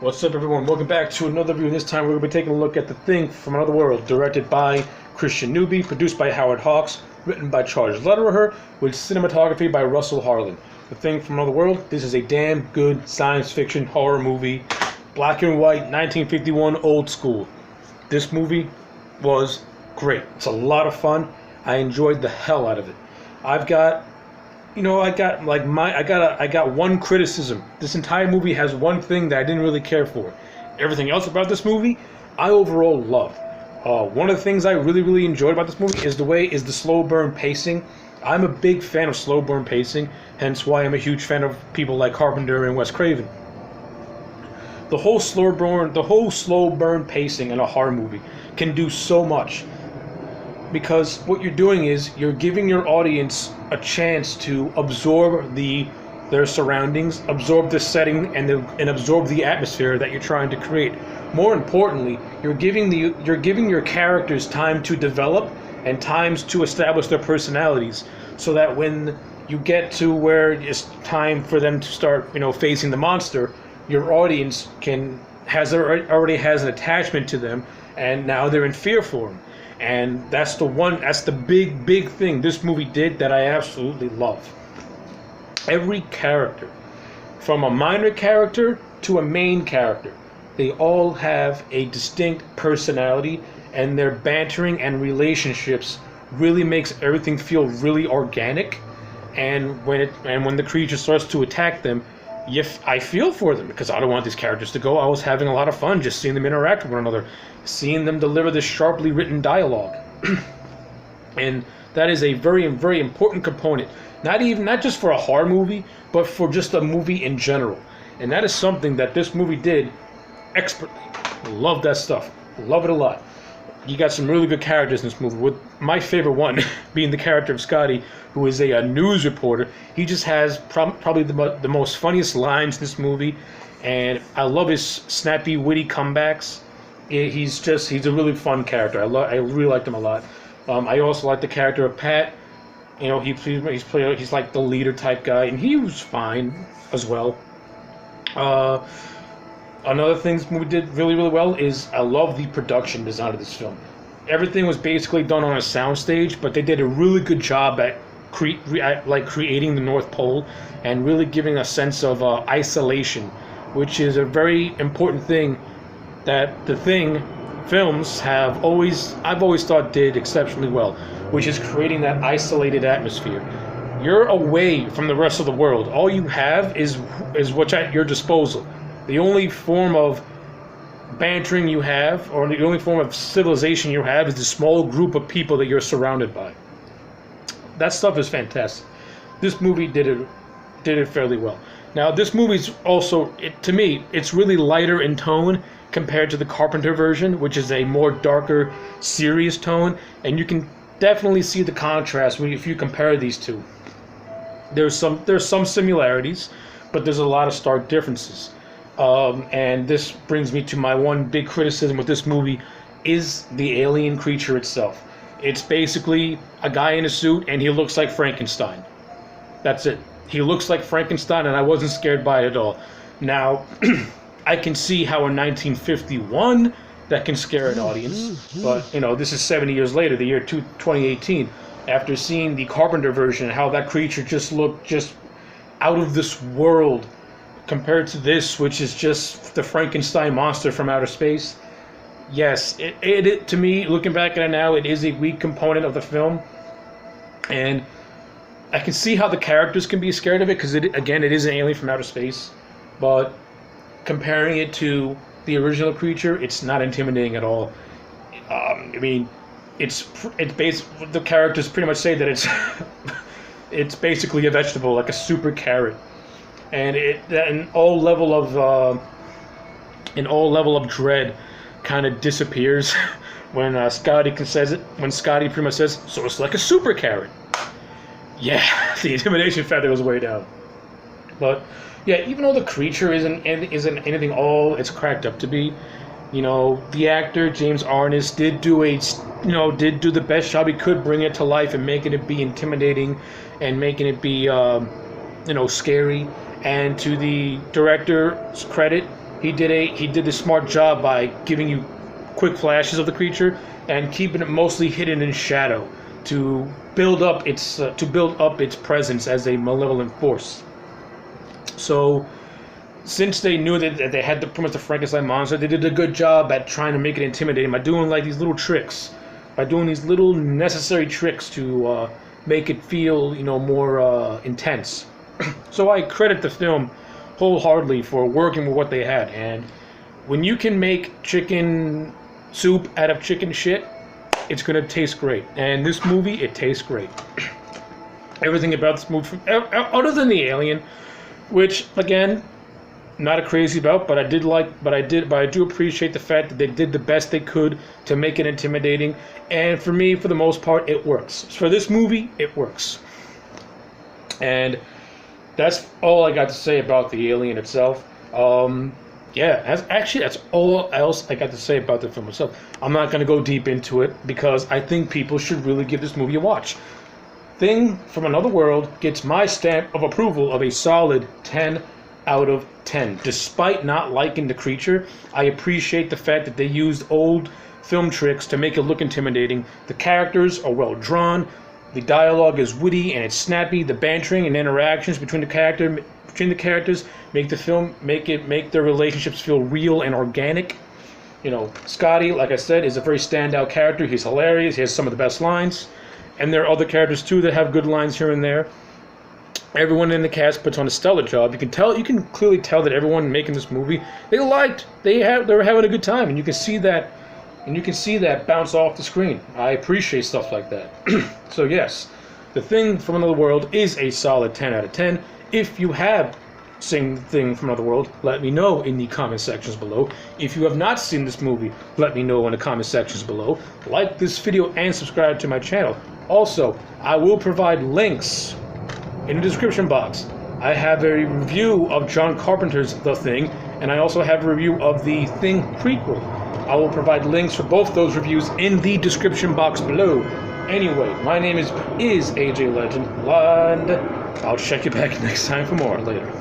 What's up, everyone? Welcome back to another review. This time we're going to be taking a look at The Thing from Another World, directed by Christian Newby, produced by Howard Hawks, written by Charles Lederer, with cinematography by Russell Harlan. The Thing from Another World, this is a damn good science fiction horror movie. Black and white, 1951, old school. This movie was great. It's a lot of fun. I enjoyed the hell out of it. I got one criticism. This entire movie has one thing that I didn't really care for. Everything else about this movie, I overall loved. One of the things I really enjoyed about this movie is the slow burn pacing. I'm a big fan of slow burn pacing, hence why I'm a huge fan of people like Carpenter and Wes Craven. The whole slow burn pacing in a horror movie can do so much. Because what you're doing is you're giving your audience a chance to absorb their surroundings, absorb the setting, and absorb the atmosphere that you're trying to create. More importantly, you're giving your characters time to develop and times to establish their personalities, so that when you get to where it's time for them to start, facing the monster, your audience already has an attachment to them, and now they're in fear for them. And that's the big thing this movie did that I absolutely love. Every character, from a minor character to a main character, they all have a distinct personality, and their bantering and relationships really makes everything feel really organic. And when the creature starts to attack them, I feel for them, because I don't want these characters to go. I was having a lot of fun just seeing them interact with one another, seeing them deliver this sharply written dialogue. And that is a very important component, not just for a horror movie, but for just a movie in general. And that is something that this movie did expertly. Love that stuff. Love it a lot. You got some really good characters in this movie, with my favorite one being the character of Scotty, who is a news reporter. He just has probably the most funniest lines in this movie, and I love his snappy, witty comebacks. He's a really fun character. I really liked him a lot. I also like the character of Pat. He's like the leader type guy, and he was fine as well. Another thing this movie did really well is I love the production design of this film. Everything was basically done on a soundstage, but they did a really good job at creating the North Pole and really giving a sense of isolation, which is a very important thing that The Thing films I've always thought did exceptionally well, which is creating that isolated atmosphere. You're away from the rest of the world. All you have is what's at your disposal. The only form of bantering you have, or the only form of civilization you have, is the small group of people that you're surrounded by. That stuff is fantastic. This movie did it fairly well. Now, this movie's also, to me, it's really lighter in tone compared to the Carpenter version, which is a more darker, serious tone, and you can definitely see the contrast if you compare these two. There's some similarities, but there's a lot of stark differences. And this brings me to my one big criticism with this movie, is the alien creature itself. It's basically a guy in a suit, and he looks like Frankenstein. That's it. He looks like Frankenstein, and I wasn't scared by it at all. Now, I can see how in 1951 that can scare an audience, but this is 70 years later, the year 2018. After seeing the Carpenter version, how that creature just looked just out of this world, compared to this, which is just the Frankenstein monster from outer space. Yes, it to me, looking back at it now, it is a weak component of the film, and I can see how the characters can be scared of it, because it is an alien from outer space, but comparing it to the original creature, it's not intimidating at all. It's the characters pretty much say that it's basically a vegetable, like a super carrot. And in all level of dread kind of disappears when Scotty pretty much says, "So it's like a super carrot." Yeah, the intimidation factor goes way down. But yeah, even though the creature isn't anything all it's cracked up to be, the actor James Arness did do the best job he could, bring it to life and making it be intimidating and making it be scary. And to the director's credit, he did a smart job by giving you quick flashes of the creature and keeping it mostly hidden in shadow to build up its presence as a malevolent force. So, since they knew that they had pretty much the Frankenstein monster, they did a good job at trying to make it intimidating by doing like these little tricks, by doing these little necessary tricks to make it feel, more intense. So I credit the film wholeheartedly for working with what they had. And when you can make chicken soup out of chicken shit, it's gonna taste great. And this movie, it tastes great. Everything about this movie, other than the alien, which again, not a crazy about, but I do appreciate the fact that they did the best they could to make it intimidating. And for me, for the most part, it works. For this movie, it works. And that's all I got to say about the alien itself. That's all else I got to say about the film itself. I'm not going to go deep into it because I think people should really give this movie a watch. Thing from Another World gets my stamp of approval of a solid 10 out of 10. Despite not liking the creature, I appreciate the fact that they used old film tricks to make it look intimidating. The characters are well drawn. The dialogue is witty and it's snappy. The bantering and interactions between the characters make their relationships feel real and organic. Scotty, like I said, is a very standout character. He's hilarious. He has some of the best lines. And there are other characters too that have good lines here and there. Everyone in the cast puts on a stellar job. You can clearly tell that everyone making this movie, they were having a good time, and you can see that bounce off the screen. I appreciate stuff like that. So yes, The Thing from Another World is a solid 10 out of 10. If you have seen The Thing from Another World, let me know in the comment sections below. If you have not seen this movie, let me know in the comment sections below. Like this video and subscribe to my channel. Also, I will provide links in the description box. I have a review of John Carpenter's The Thing, and I also have a review of The Thing Prequel. I will provide links for both those reviews in the description box below. Anyway, my name is AJ Legend, and I'll check you back next time for more. Later.